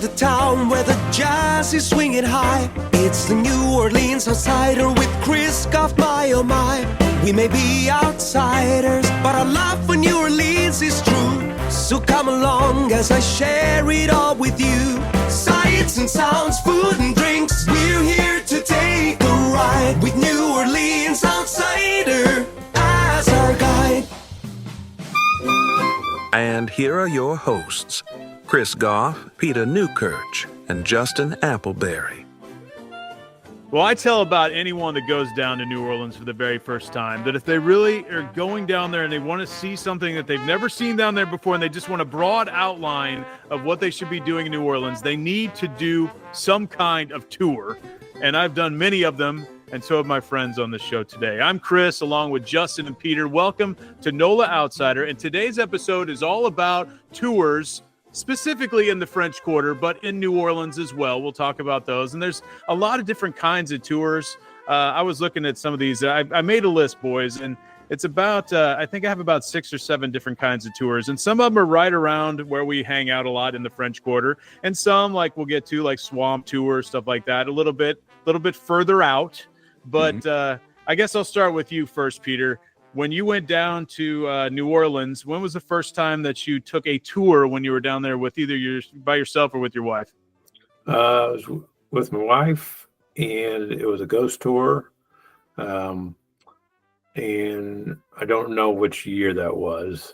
the town where the jazz is swinging high. It's the New Orleans Outsider with Chris Goff, my oh my. We may be outsiders, but our love for New Orleans is true. So come along as I share it all with you. Sights and sounds, food and drinks. We're here to take a ride with New Orleans Outsider as our guide. And here are your hosts, Chris Goff, Peter Newkirch, and Justin Appleberry. Well, I tell about anyone that goes down to New Orleans for the very first time that if they really are going down there and they want to see something that they've never seen down there before and they just want a broad outline of what they should be doing in New Orleans, they need to do some kind of tour. And I've done many of them, and so have my friends on the show today. I'm Chris, along with Justin and Peter. Welcome to NOLA Outsider, and today's episode is all about tours, specifically in the French Quarter, but in New Orleans as well. We'll talk about those. And there's a lot of different kinds of tours. I was looking at some of these. I made a list, boys, and it's about, I think I have about 6 or 7 different kinds of tours. And some of them are right around where we hang out a lot in the French Quarter. And some, like we'll get to, like Swamp Tour, stuff like that, a little bit further out. But I guess I'll start with you first, Peter. When you went down to New Orleans, when was the first time that you took a tour when you were down there with either by yourself or with your wife? I was with my wife, and it was a ghost tour. And I don't know which year that was.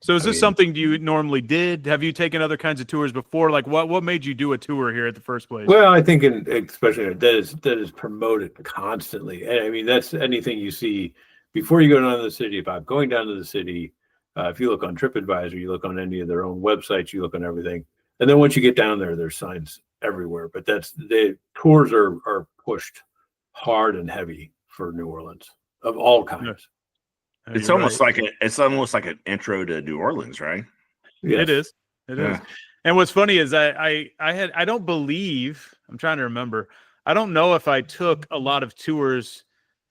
So is this something you normally did? Have you taken other kinds of tours before? Like what made you do a tour here at the first place? Well, I think especially that is promoted constantly. And I mean, that's anything you see before you go down to the city. If I'm going down to the city, if you look on TripAdvisor, you look on any of their own websites, you look on everything. And then once you get down there, there's signs everywhere. But the tours are pushed hard and heavy for New Orleans of all kinds. Yeah. It's almost like an intro to New Orleans, right? Yes. It is. It is. And what's funny is I don't believe, I'm trying to remember, I don't know if I took a lot of tours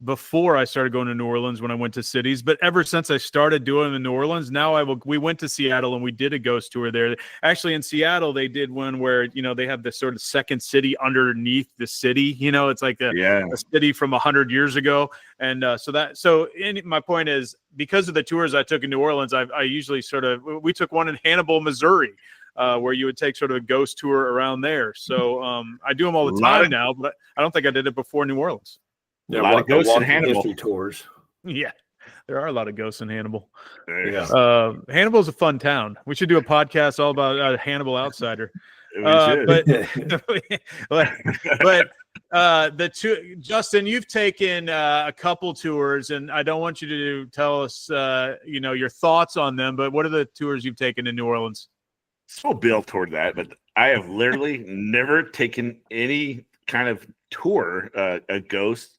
before I started going to New Orleans when I went to cities, but ever since I started doing in New Orleans, we went to Seattle and we did a ghost tour there. Actually, in Seattle, they did one where, they have this sort of second city underneath the city. It's like a city from 100 years ago. And my point is, because of the tours I took in New Orleans, I usually we took one in Hannibal, Missouri, where you would take sort of a ghost tour around there. So I do them all the time now, but I don't think I did it before New Orleans. Yeah, a lot of ghosts in Hannibal tours. Yeah, there are a lot of ghosts in Hannibal. Yeah. Hannibal's a fun town. We should do a podcast all about Hannibal Outsider. But Justin, you've taken a couple tours, and I don't want you to tell us, your thoughts on them. But what are the tours you've taken in New Orleans? So built toward that, but I have literally never taken any kind of tour, a ghost,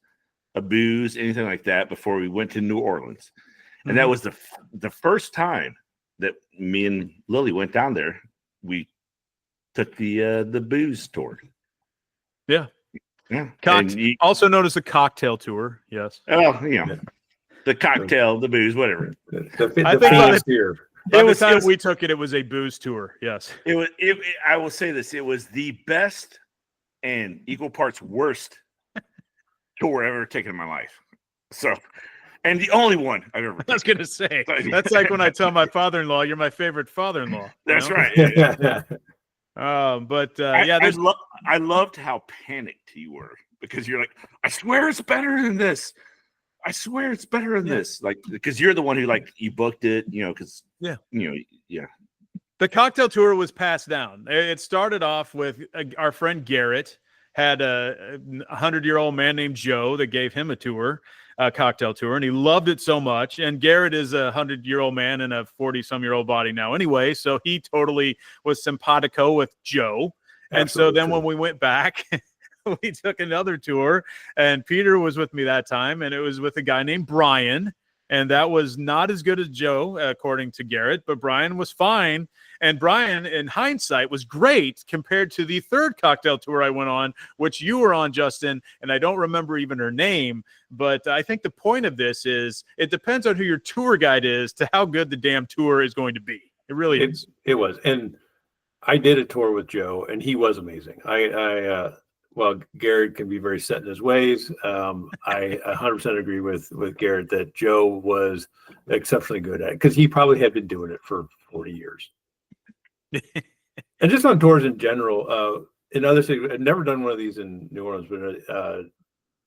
a booze, anything like that before we went to New Orleans. And that was the first time that me and Lily went down there. We took the booze tour. Yeah. Yeah. Also known as the cocktail tour. Yes. Oh, the cocktail, the booze, whatever. I think by the time we took it, it was a booze tour. Yes. I will say this. It was the best and equal parts worst tour I've ever taken in my life. So, and the only one I've ever taken. I was going to say, that's like when I tell my father-in-law, you're my favorite father-in-law. That's right. Yeah. I loved how panicked you were, because you're like, I swear it's better than this. I swear it's better than this. Like, because you're the one who, like, you booked it, because, The cocktail tour was passed down. It started off with our friend Garrett had a 100-year-old man named Joe that gave him a cocktail tour, and he loved it so much. And Garrett is a 100-year-old man in a 40-some-year-old body now anyway, so he totally was simpatico with Joe. And so then when we went back, we took another tour, and Peter was with me that time, and it was with a guy named Brian. And that was not as good as Joe, according to Garrett, but Brian was fine. And Brian, in hindsight, was great compared to the third cocktail tour I went on, which you were on, Justin, and I don't remember even her name. But I think the point of this is it depends on who your tour guide is to how good the damn tour is going to be. It really is. It was. And I did a tour with Joe, and he was amazing. Well, Garrett can be very set in his ways. I 100% agree with Garrett that Joe was exceptionally good at it because he probably had been doing it for 40 years. And just on tours in general, in other cities, I've never done one of these in New Orleans, but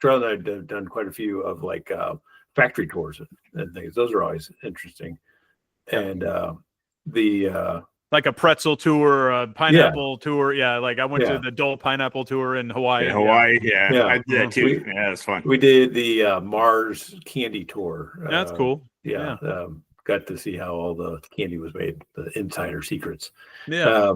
Charlie and I have done quite a few of like factory tours and things. Those are always interesting. And like a pretzel tour, a pineapple tour. Yeah, like I went to the adult pineapple tour in Hawaii. In Hawaii, yeah. I did that too. Yeah, it's fun. We did the Mars candy tour. That's cool. Yeah. Got to see how all the candy was made, the insider secrets. Yeah.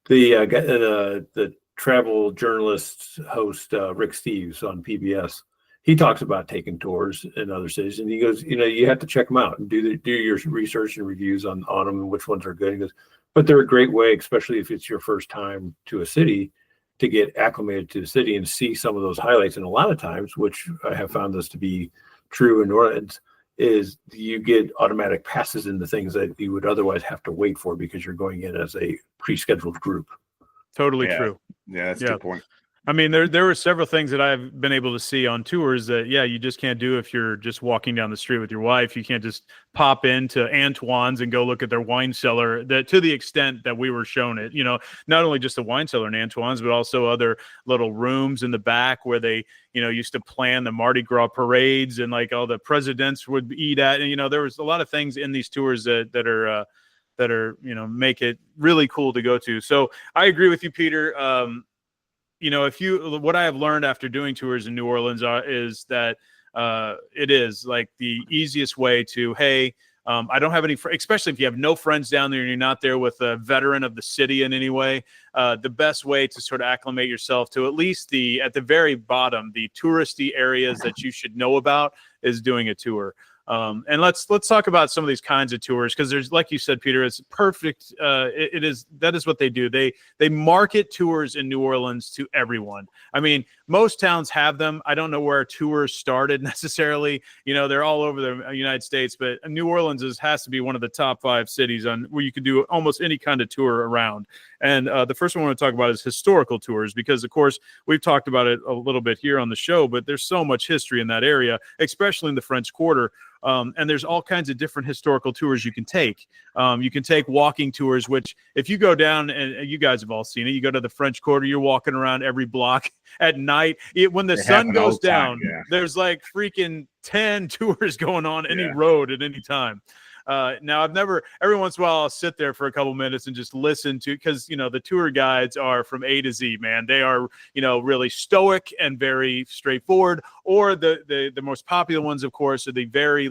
The travel journalist host Rick Steves on PBS, he talks about taking tours in other cities, and he goes, you have to check them out and do your research and reviews on them and which ones are good. He goes, but they're a great way, especially if it's your first time to a city, to get acclimated to the city and see some of those highlights. And a lot of times, which I have found this to be true in New Orleans, is you get automatic passes into things that you would otherwise have to wait for because you're going in as a pre-scheduled group. Totally true. Yeah, that's a good point. I mean, there were several things that I've been able to see on tours that, you just can't do if you're just walking down the street with your wife. You can't just pop into Antoine's and go look at their wine cellar. That to the extent that we were shown it, not only just the wine cellar in Antoine's, but also other little rooms in the back where they, used to plan the Mardi Gras parades and like all the presidents would eat at. And, there was a lot of things in these tours that are, make it really cool to go to. So I agree with you, Peter. What I have learned after doing tours in New Orleans is that it is like the easiest way to, hey, I don't have any, especially if you have no friends down there and you're not there with a veteran of the city in any way. The best way to sort of acclimate yourself to at least at the very bottom, the touristy areas that you should know about is doing a tour. And let's talk about some of these kinds of tours, because there's, like you said, Peter, it's perfect. That is what they do. They market tours in New Orleans to everyone. I mean, most towns have them. I don't know where tours started necessarily. They're all over the United States, but New Orleans has to be one of the top 5 cities where you can do almost any kind of tour around. And the first one I want to talk about is historical tours, because of course we've talked about it a little bit here on the show, but there's so much history in that area, especially in the French Quarter. And there's all kinds of different historical tours you can take. You can take walking tours, which if you go down, and you guys have all seen it, you go to the French Quarter, you're walking around every block at night. When the sun goes down, there's like freaking 10 tours going on any road at any time. Now every once in a while I'll sit there for a couple minutes and just listen to, because the tour guides are from A to Z, man. They are really stoic and very straightforward. Or the most popular ones, of course, are the very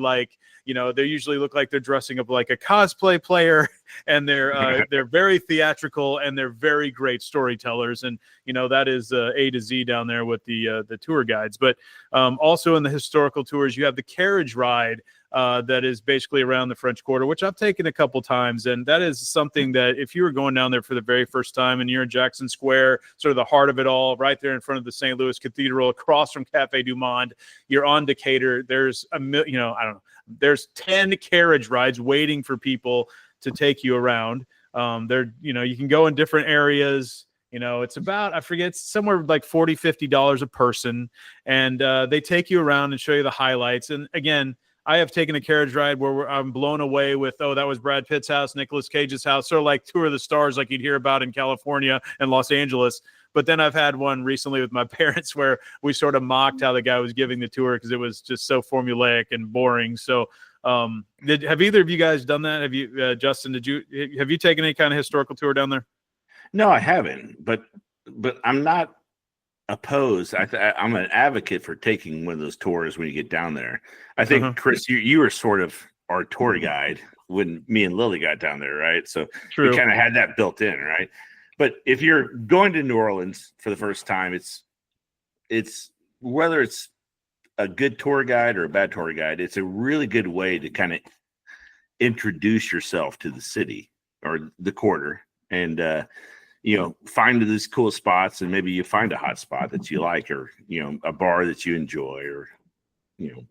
they usually look like they're dressing up like a cosplay player, and they're very theatrical, and they're very great storytellers. And that is A to Z down there with the tour guides. But also in the historical tours, you have the carriage ride. That is basically around the French Quarter, which I've taken a couple times. And that is something that if you were going down there for the very first time and you're in Jackson Square, sort of the heart of it all, right there in front of the St. Louis Cathedral, across from Cafe Du Monde, you're on Decatur. There's there's 10 carriage rides waiting for people to take you around. You can go in different areas. It's about, I forget, it's somewhere like $40, $50 a person. And they take you around and show you the highlights. And again, I have taken a carriage ride where I'm blown away with, that was Brad Pitt's house, Nicolas Cage's house, sort of like Tour of the Stars, like you'd hear about in California and Los Angeles. But then I've had one recently with my parents where we sort of mocked how the guy was giving the tour because it was just so formulaic and boring. So have either of you guys done that? Have you, Justin, have you taken any kind of historical tour down there? No, I haven't, but I'm not opposed. I'm an advocate for taking one of those tours when you get down there. I think Chris, you were sort of our tour guide when me and Lily got down there, right? So True. We kind of had that built in, right? But if you're going to New Orleans for the first time, it's whether it's a good tour guide or a bad tour guide, it's a really good way to kind of introduce yourself to the city or the quarter, and find these cool spots, and maybe you find a hot spot that you like, or a bar that you enjoy, or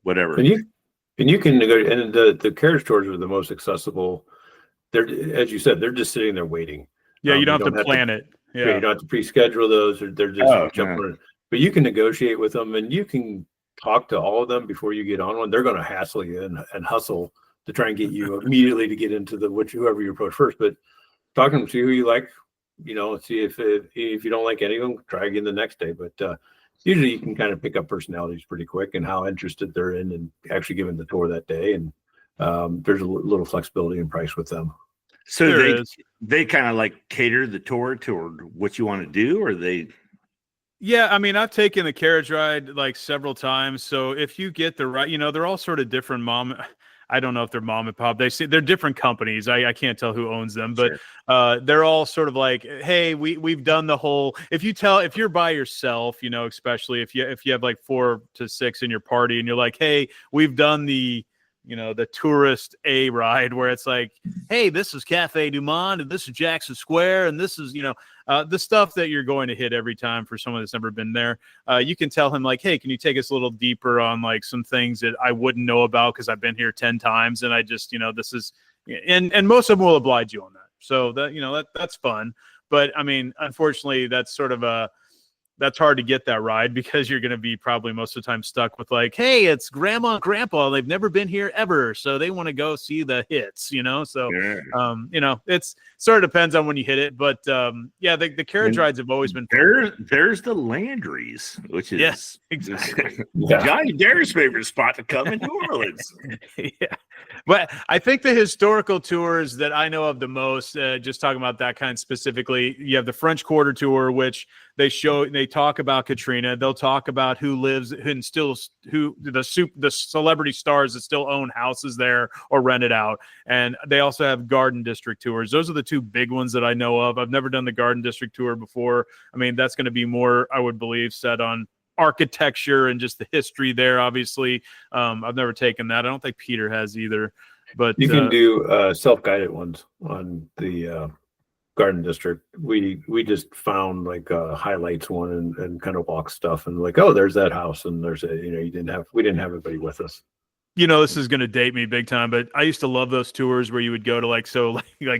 whatever. And you can go, and the carriage tours are the most accessible. They're, as you said, they're just sitting there waiting. Yeah, you You don't have don't to have plan to, it. yeah, Yeah. you don't have to pre-schedule those, or they're just Oh, jump yeah. on it. But you can negotiate with them, and you can talk to all of them before you get on one. They're going to hassle you and hustle to try and get you immediately to get into whoever you approach first. But talk to them, see who you like, see if you don't like any of them, try again the next day. But usually you can kind of pick up personalities pretty quick and how interested they're in and actually giving the tour that day. And there's a little flexibility in price with them. So There is. they kind of like cater the tour toward what you want to do, or they. Yeah, I mean, I've taken the carriage ride like several times. So if you get the right, they're all sort of different I don't know if they're mom and pop. They're different companies. I can't tell who owns them, but Sure. they're all sort of like, hey, we've done the whole. If you're by yourself, especially if you have like 4 to 6 in your party, and you're like, hey, we've done the tourist A ride where it's like, hey, this is Cafe Du Monde and this is Jackson Square and this is, the stuff that you're going to hit every time for someone that's never been there. You can tell him like, hey, can you take us a little deeper on like some things that I wouldn't know about because I've been here 10 times and I just, this is, and most of them will oblige you on that. So that, that's fun. But I mean, unfortunately, that's sort of that's hard to get that ride because you're going to be probably most of the time stuck with like, hey, it's grandma and grandpa. They've never been here ever. So they want to go see the hits, So, Yeah. it's sort of depends on when you hit it. But yeah, the carriage rides have always been fun. There's the Landry's, which is Yes, exactly. Johnny Dare's favorite spot to come in New Orleans. Yeah. But I think the historical tours that I know of the most, just talking about that kind specifically, you have the French Quarter tour, which they talk about Katrina. They'll talk about who lives and the celebrity stars that still own houses there or rent it out. And they also have Garden District tours. Those are the two big ones that I know of. I've never done the Garden District tour before. I mean, that's going to be more, I would believe, set on architecture and just the history there. Obviously, I've never taken that. I don't think Peter has either. But you can do self-guided ones on the Garden District. We just found like highlights one and kind of walk stuff and like, oh, there's that house and there's we didn't have everybody with us. This is going to date me big time, but I used to love those tours where you would go to like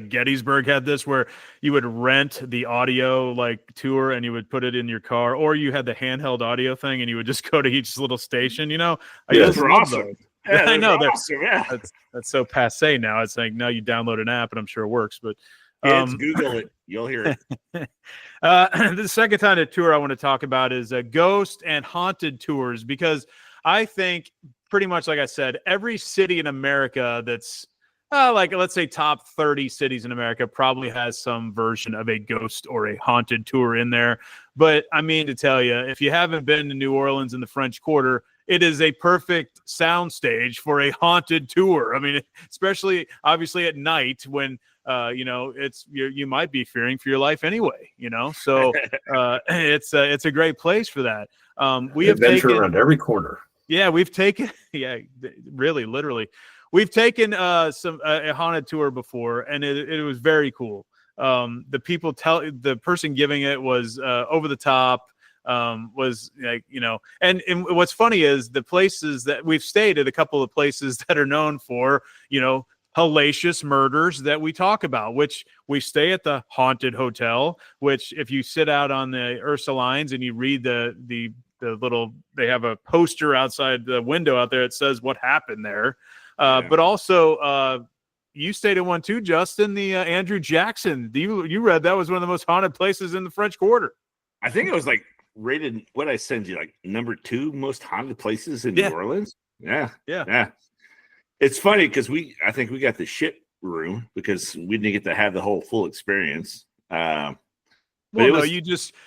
Gettysburg had this where you would rent the audio like tour and you would put it in your car, or you had the handheld audio thing and you would just go to each little station. I Those just were love awesome. those. Yeah, I know awesome. Yeah. that's so passe now. It's like now you download an app and I'm sure it works, but Kids, Google it. You'll hear it. The second kind of tour I want to talk about is ghost and haunted tours, because I think pretty much, like I said, every city in America that's like, let's say top 30 cities in America probably has some version of a ghost or a haunted tour in there. But I mean to tell you, if you haven't been to New Orleans in the French Quarter, it is a perfect soundstage for a haunted tour. I mean, especially obviously at night when you might be fearing for your life anyway. So it's a great place for that. We have adventure taken around every corner. Yeah, we've taken really literally. We've taken a haunted tour before, and it was very cool. The person giving it was over the top. Was like, and what's funny is the places that we've stayed at, a couple of places that are known for, hellacious murders that we talk about, which we stay at the Haunted Hotel, which if you sit out on the Ursulines and you read the little, they have a poster outside the window out there that says what happened there. But also, you stayed in one too, Justin, the Andrew Jackson. You read that was one of the most haunted places in the French Quarter. I think it was like rated, what I send you, like number 2 most haunted places in New Orleans. Yeah. It's funny because I think we got the shit room because we didn't get to have the whole full experience.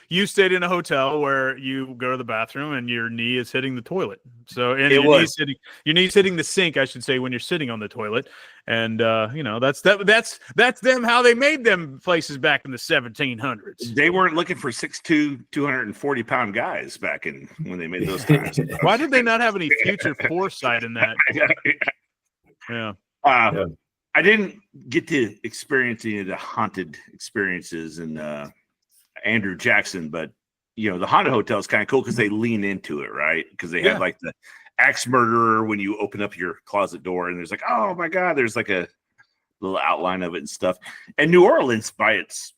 You stayed in a hotel where you go to the bathroom and your knee is hitting the toilet. So, and your knee's hitting the sink, I should say, when you're sitting on the toilet. And that's them, how they made them places back in the 1700s. They weren't looking for 6'2", 240-pound guys back in when they made those times. Why did they not have any future foresight in that? Yeah. I didn't get to experience any of the haunted experiences and Andrew Jackson, but the haunted hotel is kind of cool because they lean into it, right? Because they have like the axe murderer when you open up your closet door, and there's like, oh my god, there's like a little outline of it and stuff. And New Orleans, by its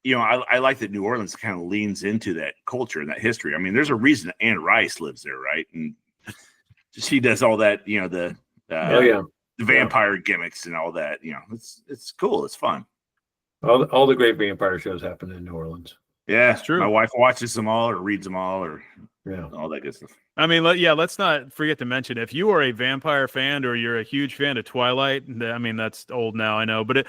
I like that New Orleans kind of leans into that culture and that history. I mean, there's a reason Anne Rice lives there, right? And she does all that, the vampire gimmicks and all that. It's cool. It's fun. All the great vampire shows happen in New Orleans. Yeah, it's true. My wife watches them all or reads them all or all that good stuff. I mean, let's not forget to mention, if you are a vampire fan or you're a huge fan of Twilight, I mean, that's old now, I know, but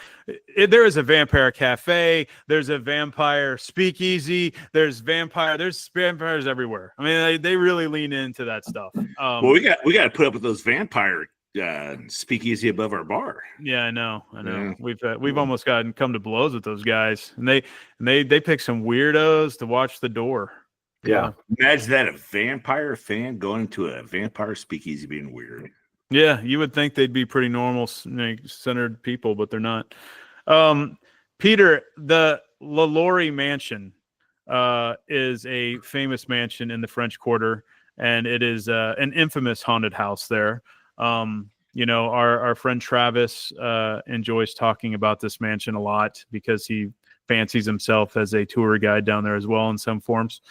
there is a vampire cafe, there's a vampire speakeasy, there's vampires everywhere. I mean, they really lean into that stuff. Well, we got to put up with those vampire speakeasy above our bar. Yeah, I know. Yeah. We've almost come to blows with those guys, and they pick some weirdos to watch the door. Yeah. Imagine that, a vampire fan going to a vampire speakeasy being weird. Yeah, you would think they'd be pretty normal, centered people, but they're not. Peter, the LaLaurie Mansion is a famous mansion in the French Quarter, and it is an infamous haunted house there. Our friend Travis enjoys talking about this mansion a lot because he fancies himself as a tour guide down there as well in some forms.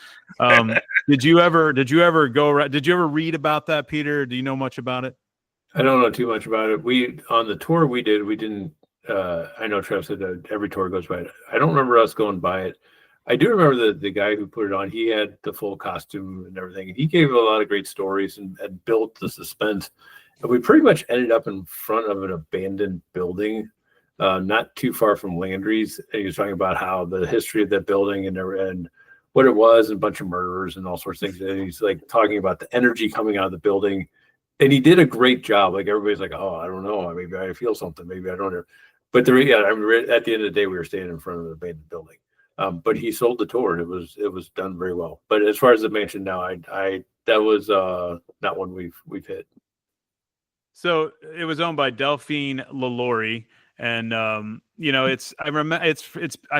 Did you ever read about that, Peter? Do you know much about it? I don't know too much about it. On the tour we didn't, I know Travis said that every tour goes by it. I don't remember us going by it. I do remember the guy who put it on, he had the full costume and everything. And he gave a lot of great stories and built the suspense. And we pretty much ended up in front of an abandoned building, not too far from Landry's. And he was talking about how the history of that building and what it was, and a bunch of murderers and all sorts of things. And he's like talking about the energy coming out of the building. And he did a great job. Like everybody's like, oh, I don't know. Maybe I feel something. Maybe I don't know. But at the end of the day, we were standing in front of an abandoned building. But he sold the tour, and it was done very well. But as far as the mansion now, that was not one we've hit. So it was owned by Delphine LaLaurie, and I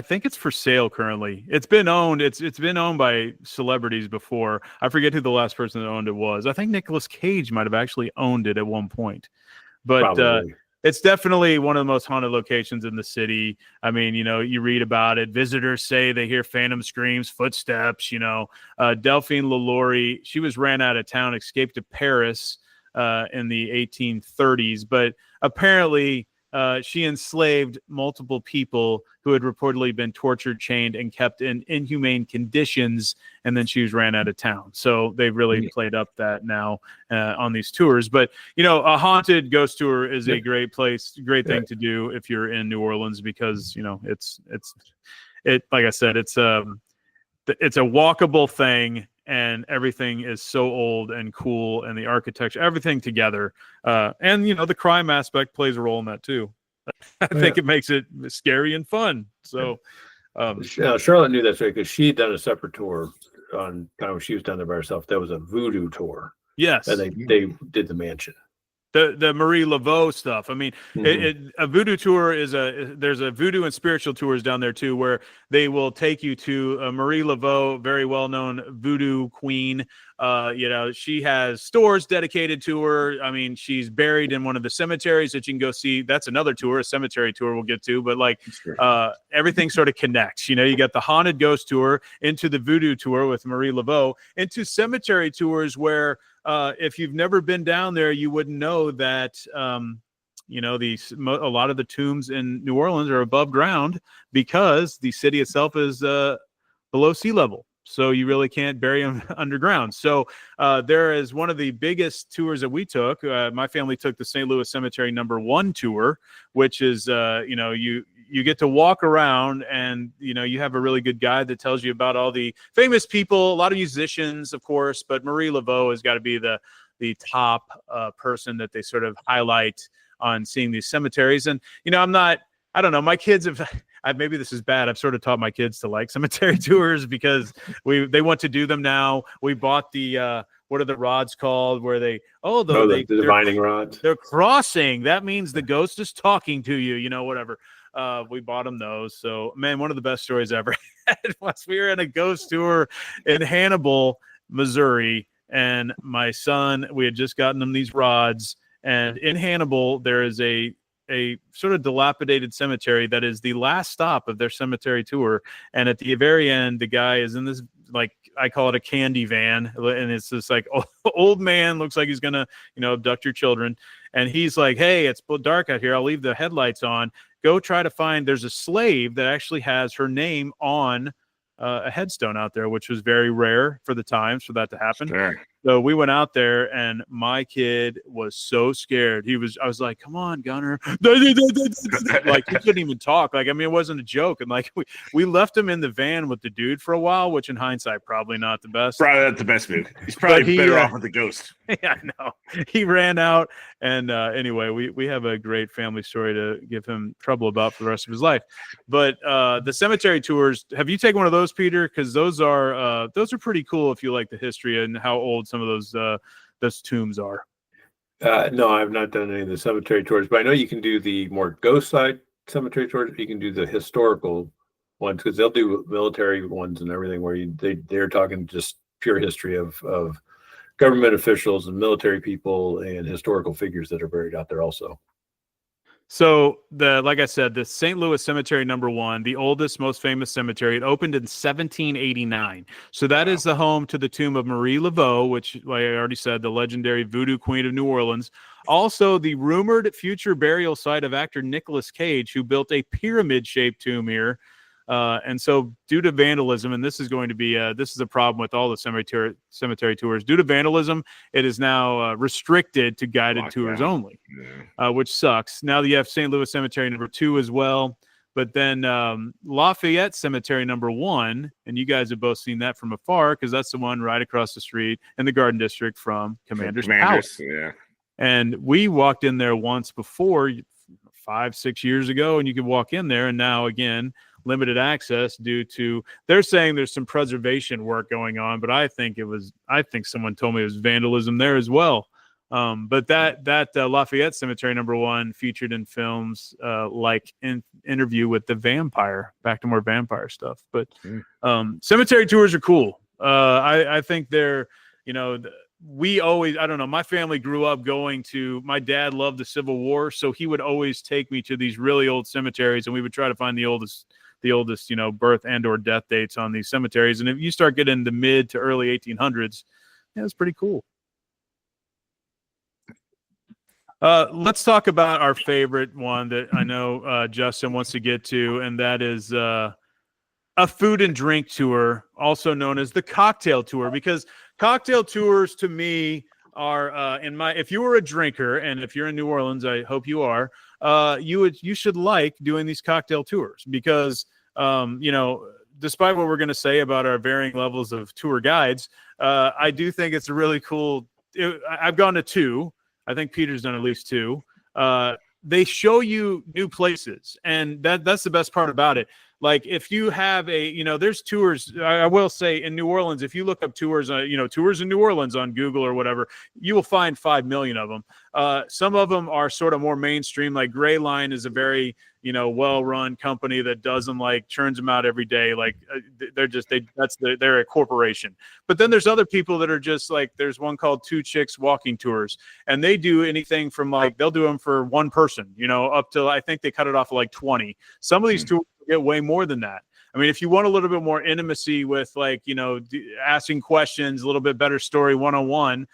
think it's for sale currently. It's been owned by celebrities before. I forget who the last person that owned it was. I think Nicolas Cage might have actually owned it at one point. But it's definitely one of the most haunted locations in the city. I mean, you read about it. Visitors say they hear phantom screams, footsteps. Delphine LaLaurie, she was ran out of town, escaped to Paris in the 1830s, but apparently she enslaved multiple people who had reportedly been tortured, chained, and kept in inhumane conditions, and then she was ran out of town. So they really played up that now on these tours. But, a haunted ghost tour is a great thing to do if you're in New Orleans, because, like I said, it's a walkable thing. And everything is so old and cool, and the architecture, everything together. And, the crime aspect plays a role in that too. I think it makes it scary and fun. So Charlotte knew that because she had done a separate tour on kind of when she was down there by herself. That was a voodoo tour. Yes. And they did the mansion. The Marie Laveau stuff. I mean, a voodoo tour there's a voodoo and spiritual tours down there too, where they will take you to Marie Laveau, very well-known voodoo queen. She has stores dedicated to her. I mean, she's buried in one of the cemeteries that you can go see. That's another tour, a cemetery tour we'll get to, but everything sort of connects. You got the haunted ghost tour into the voodoo tour with Marie Laveau, into cemetery tours where if you've never been down there, you wouldn't know that, a lot of the tombs in New Orleans are above ground because the city itself is below sea level. So you really can't bury them underground. So there is one of the biggest tours that we took. My family took the St. Louis Cemetery #1 tour, which is, you get to walk around, and you have a really good guide that tells you about all the famous people, a lot of musicians, of course, but Marie Laveau has got to be the top person that they sort of highlight on seeing these cemeteries. And I don't know, my kids have maybe this is bad. I've sort of taught my kids to like cemetery tours because they want to do them now. We bought the what are the rods called where the divining rods. They're crossing. That means the ghost is talking to you, whatever. We bought them those. So, man, one of the best stories I ever had was we were in a ghost tour in Hannibal, Missouri, and my son, we had just gotten him these rods. And in Hannibal, there is a a sort of dilapidated cemetery that is the last stop of their cemetery tour. And at the very end, the guy is in this, like, I call it a candy van, and it's this like old man, looks like he's gonna, abduct your children. And he's like, hey, it's dark out here, I'll leave the headlights on, go try to find, there's a slave that actually has her name on a headstone out there, which was very rare for the times for that to happen. Sure. So we went out there, and my kid was so scared. I was like, come on, Gunner. Like, he couldn't even talk. Like, I mean, it wasn't a joke. And like, we left him in the van with the dude for a while, which in hindsight, probably not the best. Probably not the best move. He's probably better off with the ghost. Yeah, I know. He ran out. And anyway, we have a great family story to give him trouble about for the rest of his life. But the cemetery tours, have you taken one of those, Peter? Because those are pretty cool if you like the history and how old some of those tombs are. No, I've not done any of the cemetery tours, but I know you can do the more ghost side cemetery tours. You can do the historical ones, because they'll do military ones and everything where they're talking just pure history of government officials and military people and historical figures that are buried out there also. So like I said, the St. Louis Cemetery number 1, the oldest, most famous cemetery, it opened in 1789. So that is the home to the tomb of Marie Laveau, which, like I already said, the legendary voodoo queen of New Orleans. Also, the rumored future burial site of actor Nicolas Cage, who built a pyramid-shaped tomb here. And so due to vandalism, and this is going to be this is a problem with all the cemetery tours, due to vandalism, it is now restricted to guided tours only, which sucks. Now you have St. Louis Cemetery number 2 as well, but then Lafayette Cemetery number 1, and you guys have both seen that from afar, because that's the one right across the street in the Garden District from Commander's Palace. Yeah. And we walked in there once before, 5-6 years ago, and you could walk in there, and now again, limited access due to, they're saying there's some preservation work going on, but I think someone told me it was vandalism there as well. But that Lafayette Cemetery number 1 featured in films like Interview with the Vampire, back to more vampire stuff. But cemetery tours are cool. I think they're, we always, I don't know, my family grew up going to, my dad loved the Civil War, so he would always take me to these really old cemeteries, and we would try to find the oldest, birth and or death dates on these cemeteries. And if you start getting the mid to early 1800s, it's pretty cool. Let's talk about our favorite one that I know Justin wants to get to, and that is a food and drink tour, also known as the cocktail tour, because cocktail tours to me are if you were a drinker, and if you're in New Orleans, I hope you are, you should like doing these cocktail tours, because despite what we're going to say about our varying levels of tour guides, I do think it's a really cool. I've gone to 2. I think Peter's done at least 2. They show you new places, and that's the best part about it. Like, if you have there's tours, I will say, in New Orleans, if you look up tours, tours in New Orleans on Google or whatever, you will find 5 million of them. Some of them are sort of more mainstream, like Gray Line is a very, well-run company that doesn't churns them out every day. Like, they're a corporation. But then there's other people that are just there's one called Two Chicks Walking Tours, and they do anything from they'll do them for one person, up to, I think they cut it off at 20. Some of these tours get way more than that. I mean, if you want a little bit more intimacy with asking questions, a little bit better story one-on-one,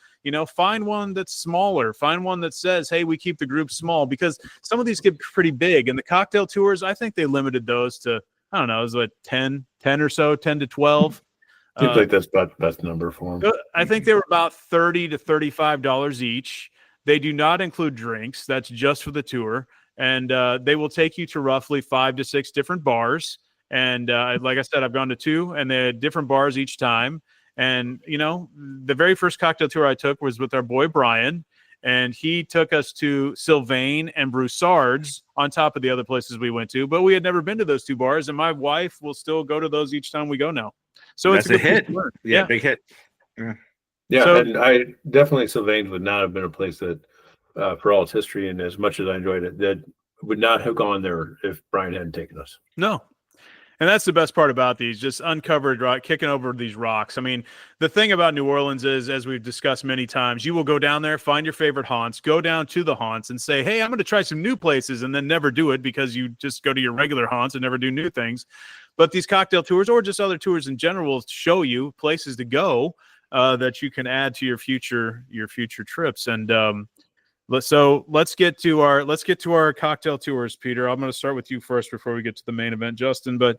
find one that's smaller. Find one that says, hey, we keep the group small, because some of these get pretty big. And the cocktail tours, I think they limited those to, I don't know, it was 10 or so, 10 to 12. Seems like that's about the best number for them. I think they were about $30 to $35 each. They do not include drinks. That's just for the tour. And they will take you to roughly 5 to 6 different bars. And like I said, I've gone to 2, and they had different bars each time. And, the very first cocktail tour I took was with our boy Brian, and he took us to Sylvain and Broussard's on top of the other places we went to. But we had never been to those 2 bars, and my wife will still go to those each time we go now. So that's it's a hit. Yeah, big hit. Yeah, so, and I definitely, Sylvain's would not have been a place that, for all its history and as much as I enjoyed it, that would not have gone there if Brian hadn't taken us. No. And that's the best part about these, just uncovered rock, kicking over these rocks. I mean, the thing about New Orleans is, as we've discussed many times, you will go down there, find your favorite haunts, go down to the haunts and say, hey, I'm going to try some new places, and then never do it because you just go to your regular haunts and never do new things. But these cocktail tours or just other tours in general will show you places to go that you can add to your future trips. And let's get to our cocktail tours, Peter. I'm going to start with you first before we get to the main event, Justin. But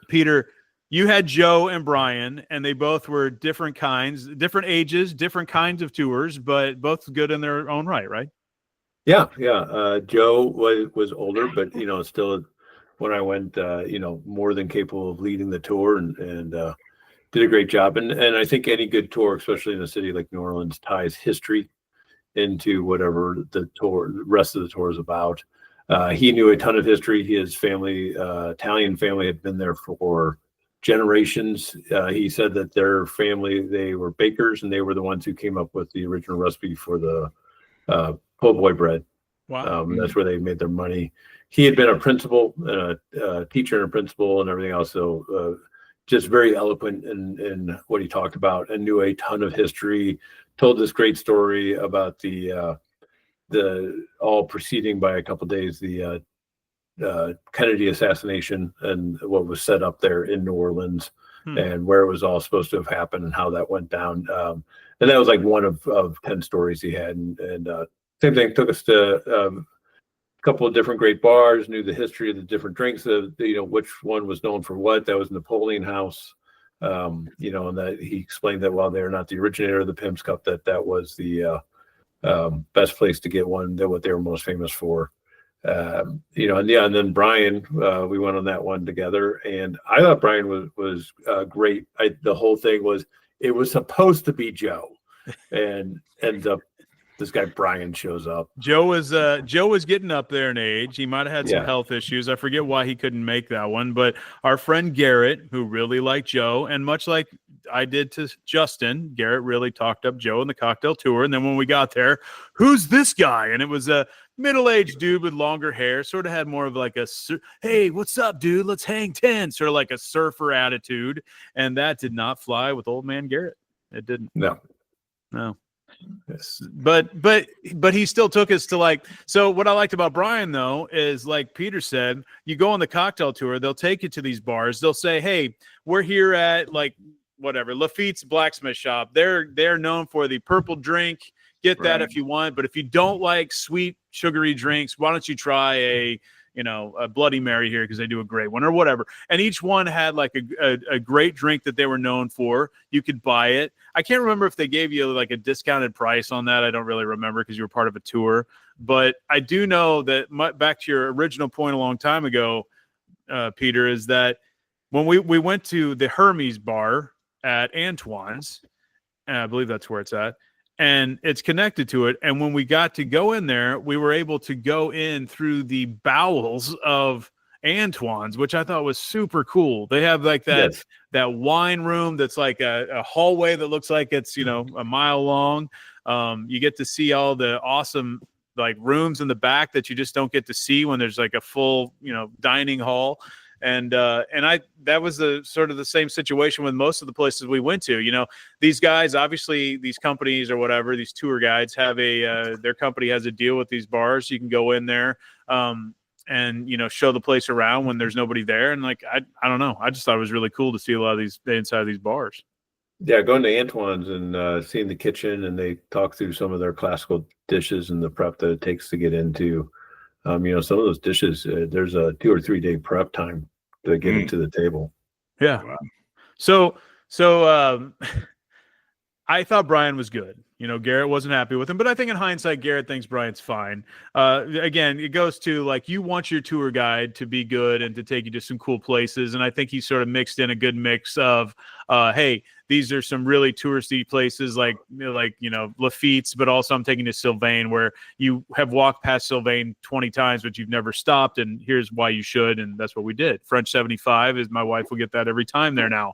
Peter, you had Joe and Brian, and they both were different kinds, different ages, different kinds of tours, but both good in their own right? Yeah. Joe was older, but still, when I went, more than capable of leading the tour, and did a great job. And I think any good tour, especially in a city like New Orleans, ties history into whatever the rest of the tour is about. He knew a ton of history. His family, Italian family, had been there for generations. He said that their family, they were bakers, and they were the ones who came up with the original recipe for the po' boy bread. Wow. That's where they made their money. He had been a principal, a teacher and a principal and everything else. So just very eloquent in what he talked about, and knew a ton of history. Told this great story about the all preceding by a couple of days the Kennedy assassination and what was set up there in New Orleans, and where it was all supposed to have happened and how that went down. And that was like one of 10 stories he had. And same thing, took us to a couple of different great bars, knew the history of the different drinks, which one was known for what. That was Napoleon House. And that he explained that while they're not the originator of the Pimm's Cup, that was the best place to get one, that what they were most famous for. And then Brian, we went on that one together, and I thought Brian was great. The whole thing was, it was supposed to be Joe, and ends up this guy Brian shows up. Joe was getting up there in age. He might have had some health issues. I forget why he couldn't make that one. But our friend Garrett, who really liked Joe, and much like I did to Justin, Garrett really talked up Joe in the cocktail tour. And then when we got there, who's this guy? And it was a middle-aged dude with longer hair, sort of had more of like hey, what's up, dude? Let's hang 10, sort of like a surfer attitude. And that did not fly with old man Garrett. It didn't. No. Yes. But he still took us to so what I liked about Brian, though, is like Peter said, you go on the cocktail tour, they'll take you to these bars. They'll say, hey, we're here at Lafitte's blacksmith shop. They're known for the purple drink. Get that if you want. But if you don't like sweet, sugary drinks, why don't you try a Bloody Mary here, because they do a great one, or whatever. And each one had like a great drink that they were known for. You could buy it. I can't remember if they gave you like a discounted price on that. I don't really remember because you were part of a tour. But I do know that, back to your original point a long time ago, Peter, is that when we went to the Hermes bar at Antoine's, and I believe that's where it's at, and it's connected to it. And when we got to go in there, we were able to go in through the bowels of Antoine's, which I thought was super cool. They have like that wine room that's like a hallway that looks like it's, a mile long. You get to see all the awesome like rooms in the back that you just don't get to see when there's like a full, dining hall. And that was the sort of the same situation with most of the places we went to. These guys, obviously these companies or whatever, these tour guides have their company has a deal with these bars. You can go in there and show the place around when there's nobody there. And I don't know. I just thought it was really cool to see a lot of the inside of these bars. Yeah, going to Antoine's and seeing the kitchen, and they talk through some of their classical dishes and the prep that it takes to get into. Some of those dishes, there's a 2 or 3 day prep time to get into the table. Yeah. Wow. So I thought Brian was good. Garrett wasn't happy with him, but I think in hindsight, Garrett thinks Brian's fine. Again, it goes to you want your tour guide to be good and to take you to some cool places. And I think he sort of mixed in a good mix of, hey, these are some really touristy places like Lafitte's, but also I'm taking you to Sylvain, where you have walked past Sylvain 20 times, but you've never stopped. And here's why you should. And that's what we did. French 75 is, my wife will get that every time there now.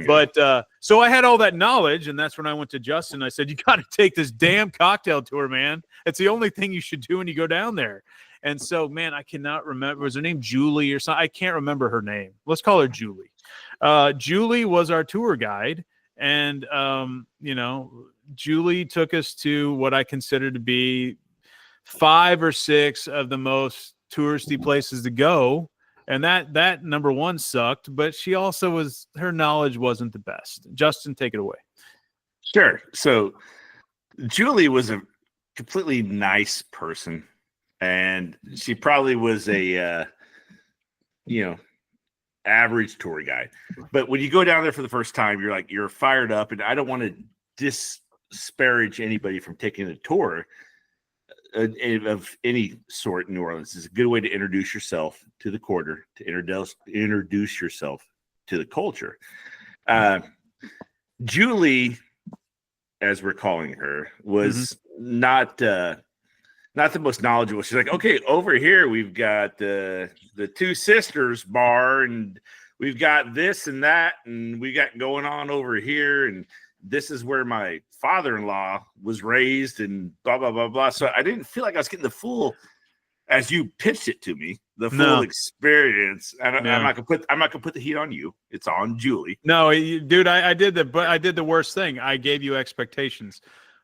But so I had all that knowledge. And that's when I went to Justin. I said, you got to take this damn cocktail tour, man. It's the only thing you should do when you go down there. And so, man, I cannot remember. Was her name Julie or something? I can't remember her name. Let's call her Julie. Julie was our tour guide. And, Julie took us to what I consider to be 5 or 6 of the most touristy places to go. And that number one sucked, but she also her knowledge wasn't the best. Justin, take it away. Sure. So Julie was a completely nice person, and she probably was a, average tour guide. But when you go down there for the first time, you're fired up, and I don't want to disparage anybody from taking a tour of any sort in New Orleans. It's a good way to introduce yourself to the quarter, to introduce yourself to the culture. Julie, as we're calling her, was not the most knowledgeable. She's like, okay, over here we've got the Two Sisters bar, and we've got this and that, and we got going on over here, and this is where my father-in-law was raised, and blah blah blah blah. So I didn't feel like I was getting the full, as you pitched it to me, the full experience. I'm not gonna put the heat on you. It's on Julie. No, dude, I did the worst thing. I gave you expectations.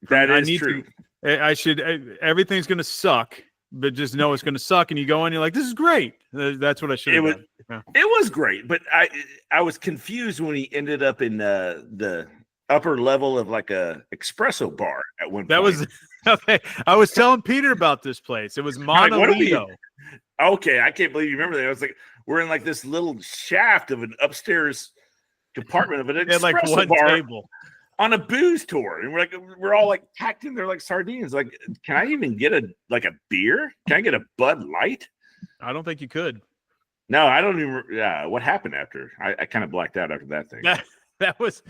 That is true. Everything's gonna suck, but just know it's gonna suck. And you go in, you're like, this is great. That's what I should have done. Yeah. It was great, but I was confused when he ended up in the upper level of like a espresso bar at one point. That was okay. I was telling Peter about this place. It was Monolito. Okay, I can't believe you remember that. I was like, we're in like this little shaft of an upstairs compartment of an espresso like one bar table on a booze tour, and we're all like packed in there like sardines. Like, can I even get a beer? Can I get a Bud Light? I don't think you could. No, I don't even. What happened after? I kind of blacked out after that thing. That was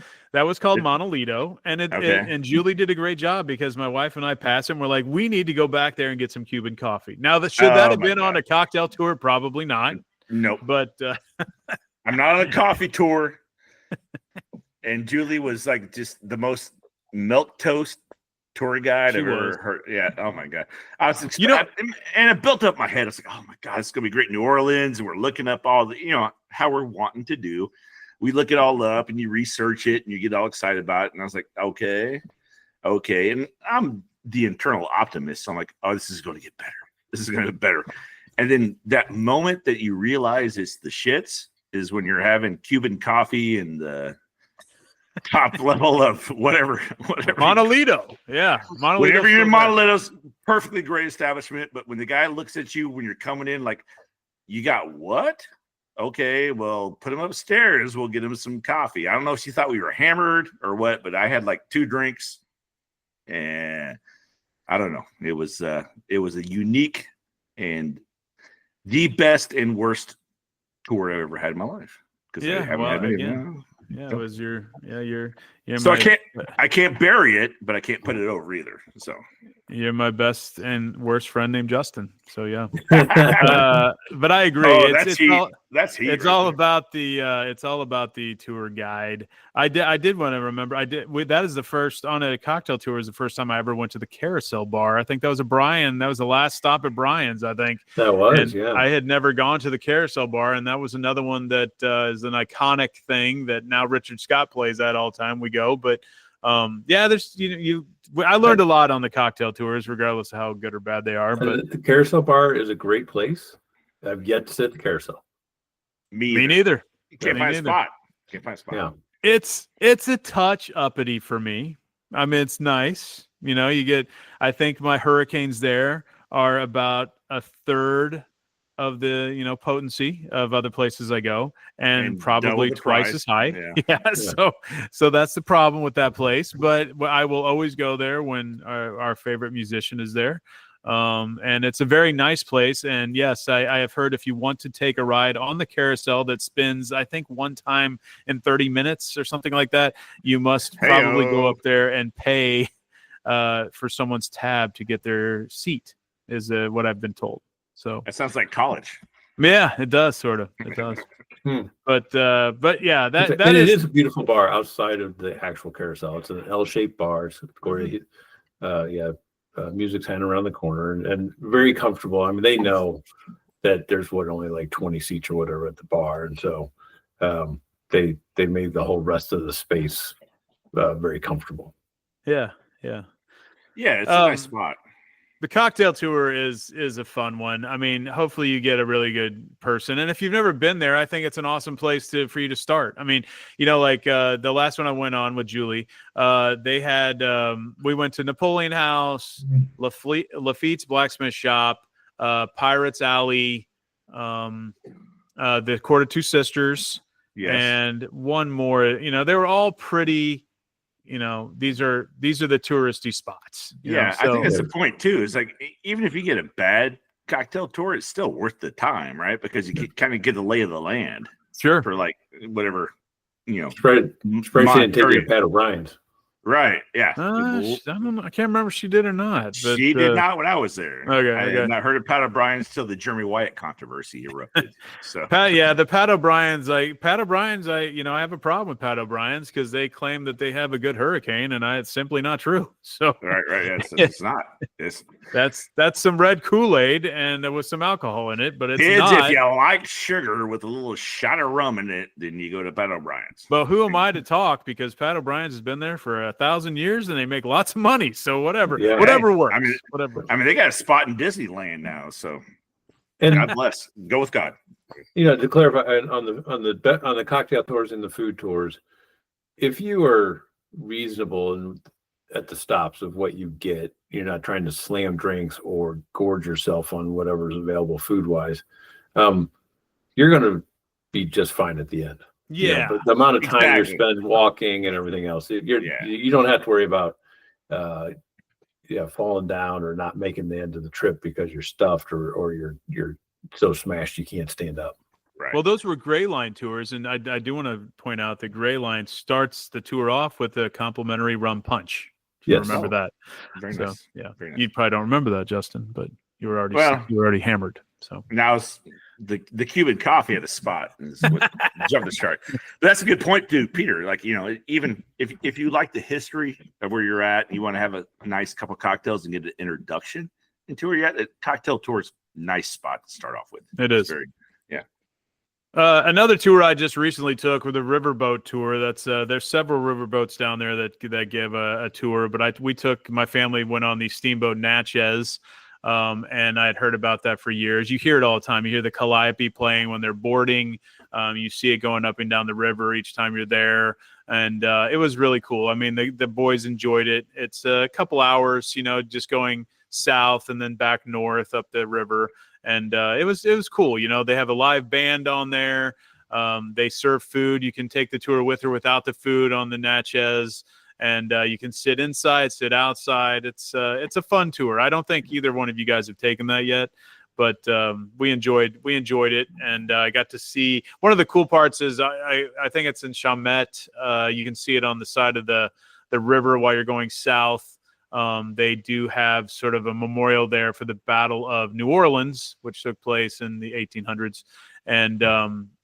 called Monolito, and and Julie did a great job, because my wife and I passed it and we're like, we need to go back there and get some Cuban coffee. Now, should that have been on a cocktail tour? Probably not. Nope. But I'm not on a coffee tour. And Julie was like just the most milk toast tour guide I've ever heard. Yeah. Oh my God. I was and it built up my head. I was like, oh my God, it's gonna be great in New Orleans. And we're looking up all the, how we're wanting to do. We look it all up and you research it and you get all excited about it. And I was like, okay. And I'm the internal optimist. So I'm like, oh, this is going to get better. This is going to get better. And then that moment that you realize it's the shits is when you're having Cuban coffee and the top level of whatever. Monolito. Yeah. Monolito. Whenever you're in Monolito's perfectly great establishment. But when the guy looks at you, when you're coming in, like, you got what? Okay, well, put him upstairs. We'll get him some coffee. I don't know if she thought we were hammered or what, but I had like 2 drinks, and I don't know. It was a unique and the best and worst tour I've ever had in my life. Because I haven't had many. It was your. So I can't bury it, but I can't put it over either. So you're my best and worst friend named Justin. So yeah, but I agree. It's all about the tour guide. I did want to remember. That is the first on a cocktail tour. Is the first time I ever went to the Carousel bar. I think that was That was the last stop at Brian's. I think that was. And yeah, I had never gone to the Carousel bar, and that was another one that is an iconic thing that now Richard Scott plays at all the time we go. But there's I learned a lot on the cocktail tours, regardless of how good or bad they are. But the Carousel bar is a great place. I've yet to sit at the Carousel. Me neither. Can't find a spot. Yeah. It's a touch uppity for me. I mean, it's nice. I think my hurricanes there are about a third of the potency of other places I go, and probably twice as high. Yeah. So that's the problem with that place. But I will always go there when our favorite musician is there. And it's a very nice place. And yes, I have heard if you want to take a ride on the carousel that spins, I think one time in 30 minutes or something like that, you must probably go up there and pay for someone's tab to get their seat, is what I've been told. So that sounds like college. Yeah, it does, sort of. It does. But yeah, that it is a beautiful bar outside of the actual carousel. It's an L-shaped bar. So music's hanging around the corner and very comfortable. I mean, they know that there's only like 20 seats or whatever at the bar, and so they made the whole rest of the space very comfortable. Yeah. It's a nice spot. The cocktail tour is a fun one. I mean, hopefully you get a really good person. And if you've never been there, I think it's an awesome place for you to start. I mean, like the last one I went on with Julie, they had, we went to Napoleon House, Lafitte's Blacksmith Shop, Pirates Alley, the Court of Two Sisters, and one more. They were all pretty. These are the touristy spots. I think that's the point too. Is like even if you get a bad cocktail tour, it's still worth the time, right? Because you kind of get the lay of the land. Sure. For like whatever, Spread and take your Pat O'Brien's. Right. Yeah. I don't know. I can't remember if she did or not. But, she did not when I was there. Okay. I had not heard of Pat O'Brien's till the Jeremy Wyatt controversy erupted. So the Pat O'Brien's. I have a problem with Pat O'Brien's because they claim that they have a good hurricane, and it's simply not true. So right. It's not. That's some red Kool-Aid and with some alcohol in it, but it's kids, not. If you like sugar with a little shot of rum in it, then you go to Pat O'Brien's. But who am I to talk? Because Pat O'Brien's has been there for 1,000 years and they make lots of money. So whatever works. I mean, they got a spot in Disneyland now. So God bless. Go with God. To clarify on the cocktail tours and the food tours, if you are reasonable at the stops of what you get, you're not trying to slam drinks or gorge yourself on whatever's available food wise, you're going to be just fine at the end. Yeah, the amount of time you spend walking and everything else, you don't have to worry about falling down or not making the end of the trip because you're stuffed or you're so smashed you can't stand up. Right. Well, those were Gray Line tours, and I do want to point out that Gray Line starts the tour off with a complimentary rum punch. Yes. Remember that? Very nice. Yeah, very nice. You probably don't remember that, Justin, but you were already hammered. So now it's the Cuban coffee at the spot is what jumped the shark. But that's a good point, too, Peter. Like even if you like the history of where you're at, and you want to have a nice couple cocktails and get an introduction into where you're at, the cocktail tour is a nice spot to start off with. It is. Another tour I just recently took with a riverboat tour. That's there's several riverboats down there that give a tour, but my family went on the steamboat Natchez, and I had heard about that for years. You hear it all the time. You hear the calliope playing when they're boarding. You see it going up and down the river each time you're there, and it was really cool. I mean, the boys enjoyed it. It's a couple hours, just going south and then back north up the river. And it was cool. They have a live band on there. They serve food. You can take the tour with or without the food on the Natchez, and you can sit inside, sit outside. It's a fun tour. I don't think either one of you guys have taken that yet, but we enjoyed it, and I got to see one of the cool parts is I think it's in Chalmette. You can see it on the side of the river while you're going south. They do have sort of a memorial there for the Battle of New Orleans, which took place in the 1800s. And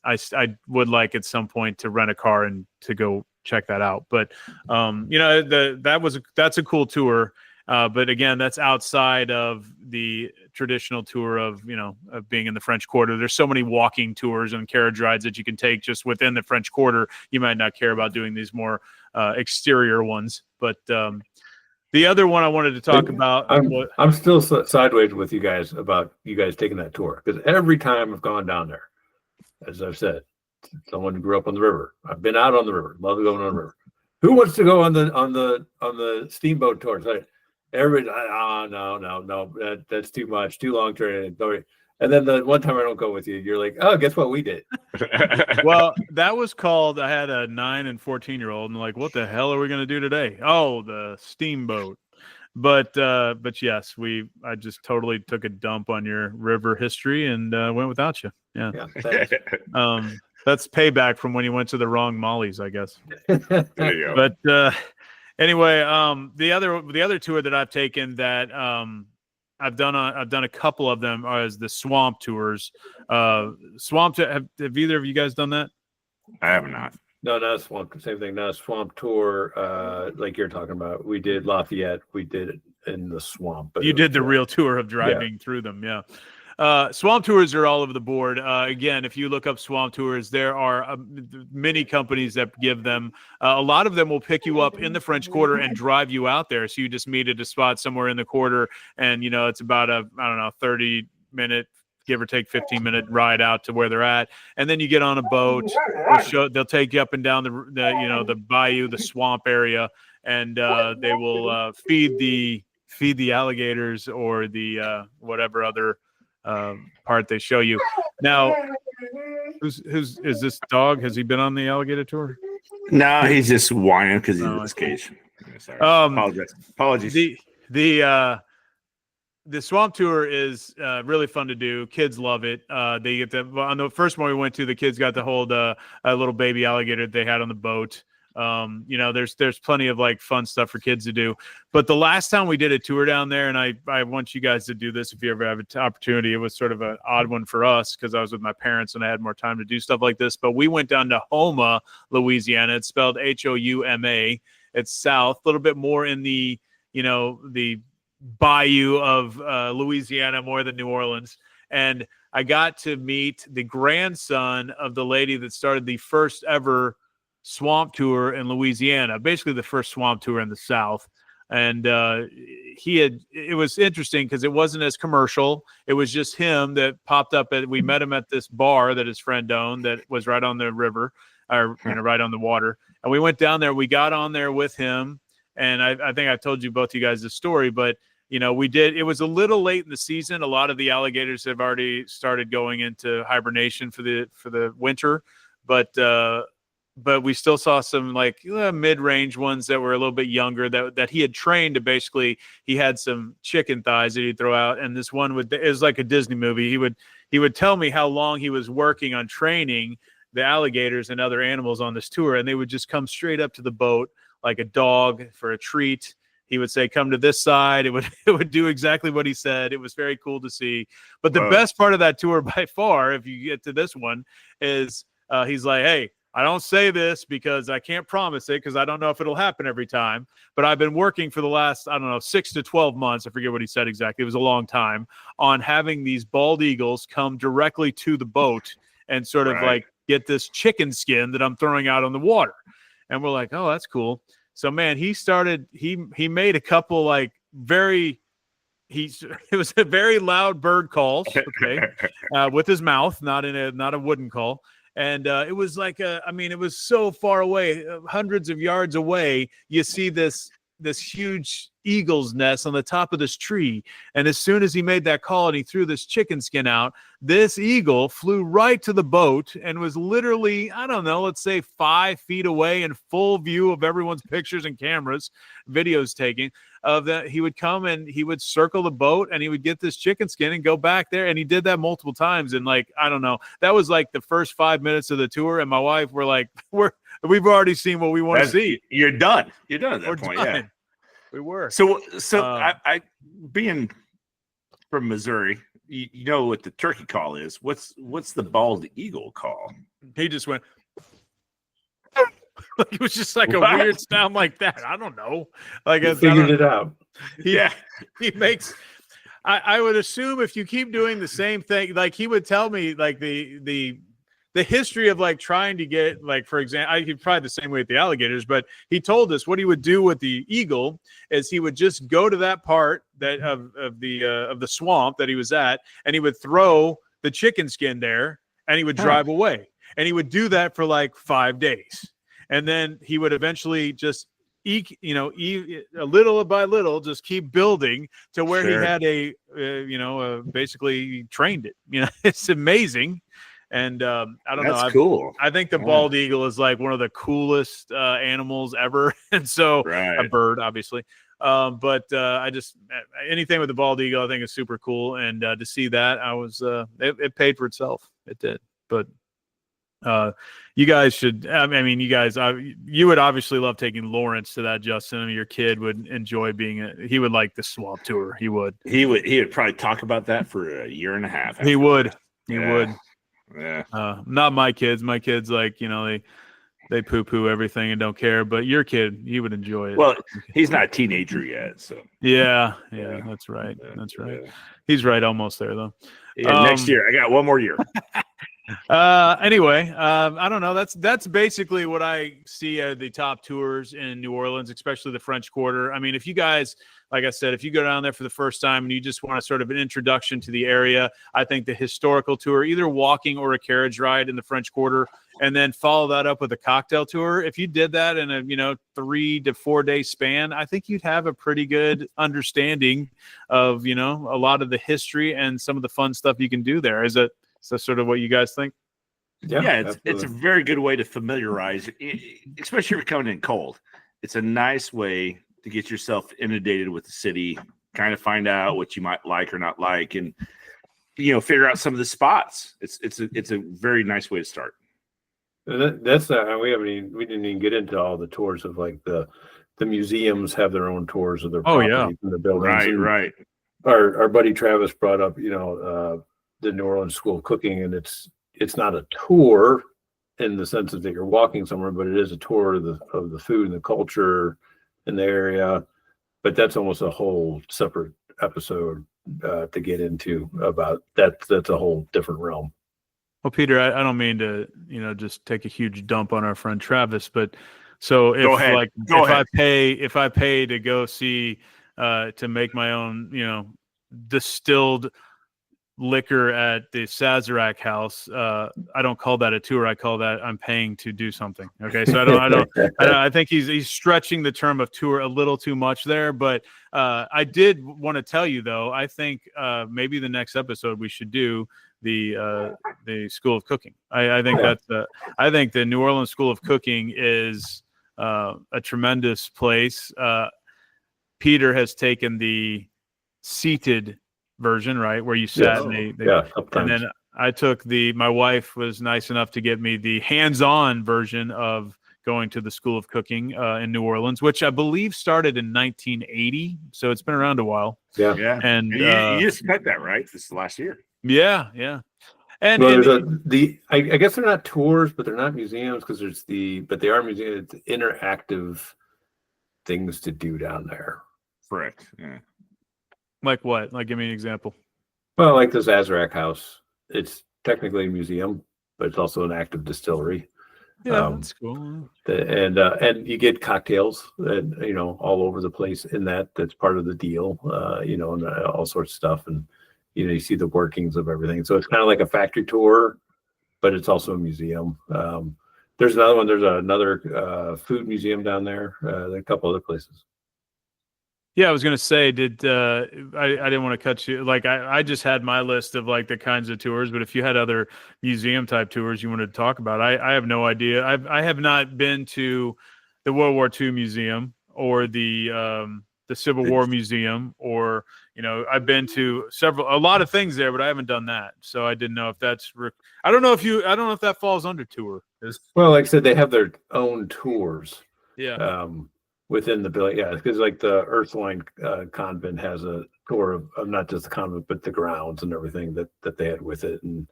I would like at some point to rent a car and to go check that out. But that's a cool tour. But again, that's outside of the traditional tour of being in the French Quarter. There's so many walking tours and carriage rides that you can take just within the French Quarter. You might not care about doing these more exterior ones, but the other one I wanted to talk about. I'm still sideways with you guys about you guys taking that tour, because every time I've gone down there, as I've said, someone who grew up on the river. I've been out on the river, love going on the river. Who wants to go on the steamboat tour? So everybody, no, that's too much, too long term. And then the one time I don't go with you, you're like, oh, guess what we did? Well, that was called, I had a 9 and 14-year-old, and like, what the hell are we going to do today? Oh, the steamboat. But yes, I just totally took a dump on your river history and went without you. Yeah. That's payback from when you went to the wrong Molly's, I guess. There you go. But anyway, the other tour that I've taken that I've done a couple of them as the swamp tours. Have either of you guys done that? I have not. No, not a swamp. Same thing. Not a swamp tour like you're talking about. We did Lafayette. We did it in the swamp. But You did the yeah. real tour of driving through them, yeah. Swamp tours are all over the board. Again, if you look up swamp tours, there are many companies that give them. A lot of them will pick you up in the French Quarter and drive you out there. So you just meet at a spot somewhere in the quarter, and it's about a 30-minute, give or take 15-minute ride out to where they're at, and then you get on a boat. They'll take you up and down the bayou, the swamp area, and they will feed the alligators or the whatever other part they show you. Now, who's is this dog? Has he been on the alligator tour? No, he's just whining because he's in his cage. Sorry. Apologies. The swamp tour is really fun to do. Kids love it. They get on the first one we went to, the kids got to hold a little baby alligator that they had on the boat. There's plenty of like fun stuff for kids to do. But the last time we did a tour down there, and I want you guys to do this if you ever have an opportunity. It was sort of an odd one for us because I was with my parents and I had more time to do stuff like this. But we went down to Houma, Louisiana. It's spelled Houma. It's south, a little bit more in the the bayou of Louisiana, more than New Orleans. And I got to meet the grandson of the lady that started the first ever swamp tour in Louisiana, basically the first swamp tour in the South. And it was interesting because it wasn't as commercial. It was just him that popped up we met him at this bar that his friend owned that was right on the river, or right on the water. And we went down there, we got on there with him. And I think I've told you both you guys the story, but we did. It was a little late in the season. A lot of the alligators have already started going into hibernation for the winter, but we still saw some like mid-range ones that were a little bit younger that he had trained to basically. He had some chicken thighs that he'd throw out, and this one it was like a Disney movie. He would tell me how long he was working on training the alligators and other animals on this tour, and they would just come straight up to the boat like a dog for a treat. He would say, "Come to this side." It would do exactly what he said. It was very cool to see. But the best part of that tour by far, if you get to this one, is he's like, "Hey, I don't say this because I can't promise it because I don't know if it'll happen every time. But I've been working for the last, 6 to 12 months. I forget what he said exactly. It was a long time on having these bald eagles come directly to the boat and sort of like get this chicken skin that I'm throwing out on the water." And we're like, "Oh, that's cool." So man, he made a couple it was a very loud bird calls, okay, with his mouth, not a wooden call. And it was like it was so far away, hundreds of yards away. You see this huge eagle's nest on the top of this tree. And as soon as he made that call and he threw this chicken skin out, this eagle flew right to the boat and was literally, let's say 5 feet away in full view of everyone's pictures and cameras, videos taking of that. He would come and he would circle the boat and he would get this chicken skin and go back there. And he did that multiple times. And that was like the first 5 minutes of the tour. And my wife were like, we've already seen what we want to see. You're done. You're done at that point. Done. Yeah, we were. So I being from Missouri, you know what the turkey call is. What's the bald eagle call? He just went. It was just like a weird sound like that. I don't know. Like I figured it out. He makes. I would assume if you keep doing the same thing, like he would tell me, like the history of like trying to get, like, for example, he'd probably the same way with the alligators, but he told us what he would do with the eagle is he would just go to that part that of the swamp that he was at, and he would throw the chicken skin there, and he would drive away, and he would do that for like 5 days, and then he would eventually just eat a little by little, just keep building to where he had basically trained it. It's amazing. And I don't know. That's cool. I think the bald eagle is like one of the coolest animals ever. And so a bird, obviously. But I just anything with the bald eagle, I think is super cool. And to see that, I was it paid for itself. It did. But you guys should. You would obviously love taking Lawrence to that, Justin. Your kid would enjoy he would like the swamp tour. He would. He would probably talk about that for a year and a half. He would. He would. Yeah. Not my kids. My kids, like, they poo-poo everything and don't care. But your kid, he would enjoy it. Well, he's not a teenager yet, so Yeah, Yeah. that's right. That's right. Yeah. He's right, almost there though. Yeah, next year. I got one more year. Anyway, I don't know. That's basically what I see at the top tours in New Orleans, especially the French Quarter. I mean, if you guys, like I said, if you go down there for the first time and you just want a sort of an introduction to the area, I think the historical tour, either walking or a carriage ride in the French Quarter, and then follow that up with a cocktail tour. If you did that in a 3 to 4 day span, I think you'd have a pretty good understanding of a lot of the history and some of the fun stuff you can do there. Is that sort of what you guys think? Yeah, it's a very good way to familiarize, especially if you're coming in cold. It's a nice way to get yourself inundated with the city, kind of find out what you might like or not like, and figure out some of the spots. It's a very nice way to start. That's not, we didn't even get into all the tours of like the museums have their own tours of their properties and the buildings. Right. Our buddy Travis brought up the New Orleans School of Cooking, and it's not a tour in the sense that you're walking somewhere, but it is a tour of the food and the culture in the area. But that's almost a whole separate episode to get into about that. That's a whole different realm. Well, Peter, I don't mean to, just take a huge dump on our friend Travis, but so if I pay to go see, to make my own, distilled liquor at the Sazerac house, I don't call that a tour. I call that I'm paying to do something. Okay, so I think he's stretching the term of tour a little too much there. But I did want to tell you though, I think maybe the next episode we should do the School of Cooking. I think I think the New Orleans School of Cooking is a tremendous place. Peter has taken the seated version, right, where you sat and then I took my wife was nice enough to get me the hands-on version of going to the School of Cooking in New Orleans, which I believe started in 1980, so it's been around a while. And you just met that, right? This is last year. And I guess they're not tours, but they're not museums because but they are museums. It's interactive things to do down there. Correct. Yeah. Like what? Like, give me an example. Well, like the Sazerac house, it's technically a museum, but it's also an active distillery. Yeah, that's cool. And you get cocktails and all over the place in that's part of the deal. And all sorts of stuff, and you see the workings of everything. So it's kind of like a factory tour, but it's also a museum. There's another one. There's another food museum down there. There are a couple other places. Yeah, I was gonna say, I didn't want to cut you. Like, I just had my list of like the kinds of tours, but if you had other museum type tours you wanted to talk about, I have no idea. I have not been to the World War II Museum or the Civil War Museum, or I've been to a lot of things there, but I haven't done that. So I didn't know if that's. I don't know if that falls under tour. Well, like I said, they have their own tours. Yeah. Within the building, because like the Ursuline convent has a tour of not just the convent but the grounds and everything that they had with it, and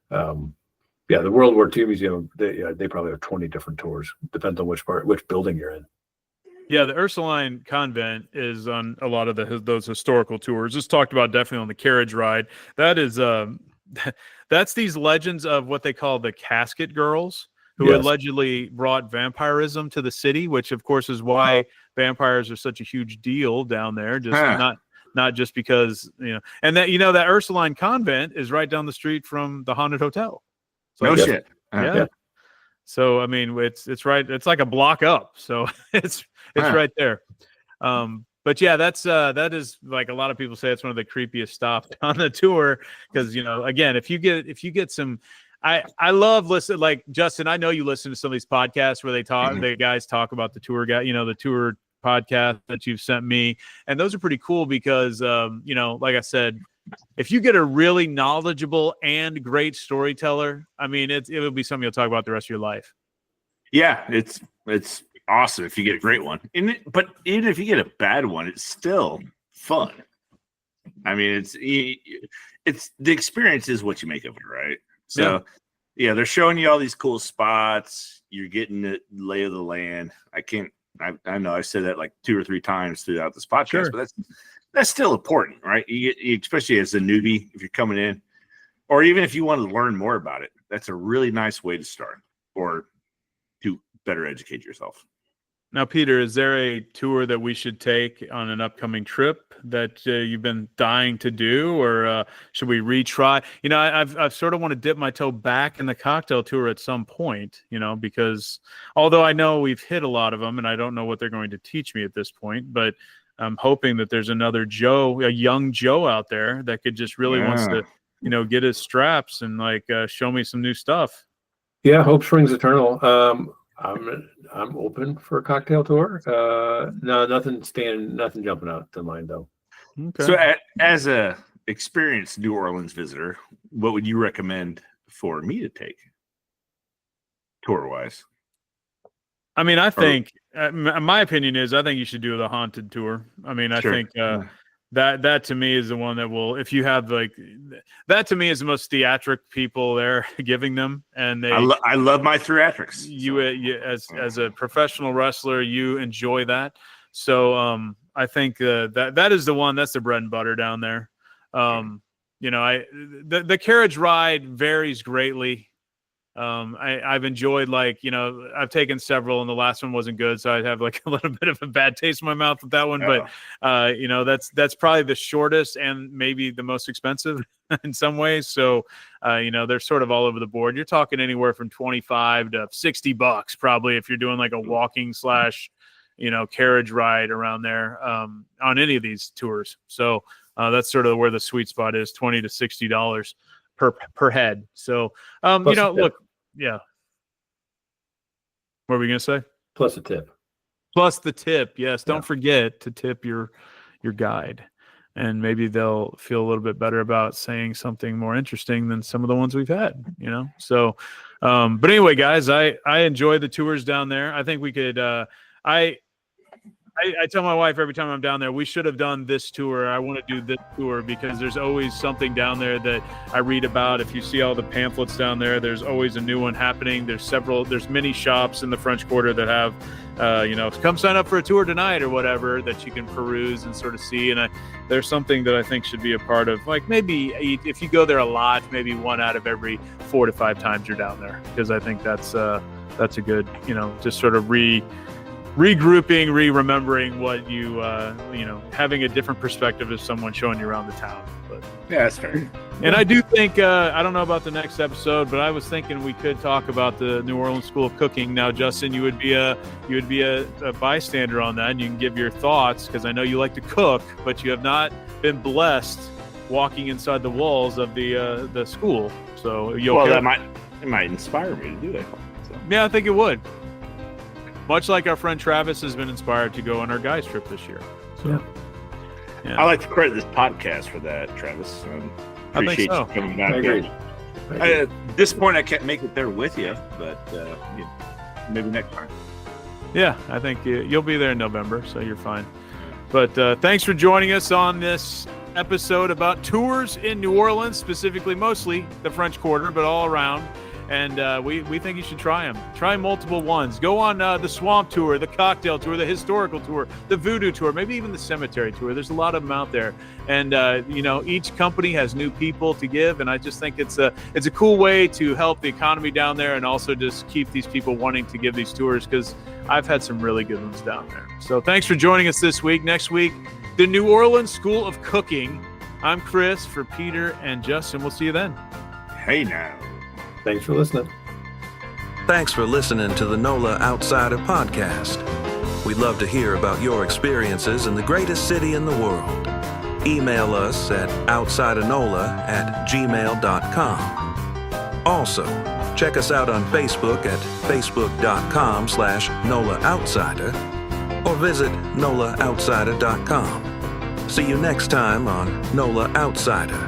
the World War II Museum, they probably have 20 different tours. Depends on which building you're in. Yeah, the Ursuline convent is on a lot of those historical tours. It's talked about definitely on the carriage ride. That is that's these legends of what they call the casket girls, who allegedly brought vampirism to the city, which of course is why vampires are such a huge deal down there. Just not just because, and that, that Ursuline convent is right down the street from the haunted hotel. So, no shit. Yeah. So, I mean, it's right. It's like a block up. So it's right there. But yeah, that is, like, a lot of people say it's one of the creepiest stops on the tour. Cause again, if you get some, I love listening, like, Justin, I know you listen to some of these podcasts where the guys talk about the tour guy, the tour podcast that you've sent me. And those are pretty cool because, like I said, if you get a really knowledgeable and great storyteller, I mean, it will be something you'll talk about the rest of your life. Yeah. It's awesome if you get a great one. But even if you get a bad one, it's still fun. I mean, it's the experience is what you make of it, right? So Yeah, they're showing you all these cool spots. You're getting the lay of the land. I know I said that like 2 or 3 times throughout this podcast, but that's still important, right? Especially as a newbie, if you're coming in, or even if you want to learn more about it, that's a really nice way to start or to better educate yourself. Now, Peter, is there a tour that we should take on an upcoming trip that you've been dying to do, or should we retry? You know, I've sort of want to dip my toe back in the cocktail tour at some point, you know, because although I know we've hit a lot of them and I don't know what they're going to teach me at this point, but I'm hoping that there's another Joe, a young Joe out there that could just really wants to, you know, get his straps and like show me some new stuff. Yeah, hope springs eternal. I'm open for a cocktail tour. No, nothing jumping out to mind though. Okay. So as a experienced New Orleans visitor, what would you recommend for me to take tour wise? I mean, I think my opinion is I think you should do the haunted tour. I mean, I think that to me is the one that will, if you have like that to me is the most theatric people there giving them, and they. I love my theatrics. You as a professional wrestler, you enjoy that. So I think that is the one that's the bread and butter down there. You know, the carriage ride varies greatly. I've enjoyed, like, you know, I've taken several and the last one wasn't good. So I'd have like a little bit of a bad taste in my mouth with that one. But, you know, that's probably the shortest and maybe the most expensive in some ways. So, you know, they're sort of all over the board. You're talking anywhere from $25 to $60 probably if you're doing like a walking / you know, carriage ride around there on any of these tours. So that's sort of where the sweet spot is, $20 to $60 per head. So, you know, look. Yeah. What were we going to say? Plus a tip. Plus the tip. Yes. Don't forget to tip your guide, and maybe they'll feel a little bit better about saying something more interesting than some of the ones we've had, you know? So, but anyway, guys, I enjoy the tours down there. I think we could, I tell my wife every time I'm down there, we should have done this tour. I want to do this tour because there's always something down there that I read about. If you see all the pamphlets down there, there's always a new one happening. There's many shops in the French Quarter that have, you know, come sign up for a tour tonight or whatever that you can peruse and sort of see. And there's something that I think should be a part of, like maybe if you go there a lot, maybe 1 out of every 4 to 5 times you're down there, because I think that's a good, you know, just sort of regrouping, remembering what you know, having a different perspective of someone showing you around the town. But yeah, that's fair. And I do think I don't know about the next episode, but I was thinking we could talk about the New Orleans School of Cooking. Now, Justin, you would be a bystander on that, and you can give your thoughts, because I know you like to cook, but you have not been blessed walking inside the walls of the school. So it might inspire me to do that. So. Yeah, I think it would. Much like our friend Travis has been inspired to go on our guys trip this year. So, yeah. I like to credit this podcast for that, Travis. Appreciate you coming back. I agree. At this point, I can't make it there with you, but maybe next time. Yeah, I think you'll be there in November, so you're fine. But thanks for joining us on this episode about tours in New Orleans, specifically mostly the French Quarter, but all around. And we think you should try them. Try multiple ones. Go on the swamp tour, the cocktail tour, the historical tour, the voodoo tour, maybe even the cemetery tour. There's a lot of them out there. And, you know, each company has new people to give. And I just think it's a cool way to help the economy down there and also just keep these people wanting to give these tours, because I've had some really good ones down there. So thanks for joining us this week. Next week, the New Orleans School of Cooking. I'm Chris for Peter and Justin. We'll see you then. Hey now. Thanks for listening. Thanks for listening to the NOLA Outsider podcast. We'd love to hear about your experiences in the greatest city in the world. Email us at outsidanola@gmail.com. Also, check us out on Facebook at facebook.com/NOLA Outsider or visit NOLAOutsider.com. See you next time on NOLA Outsider.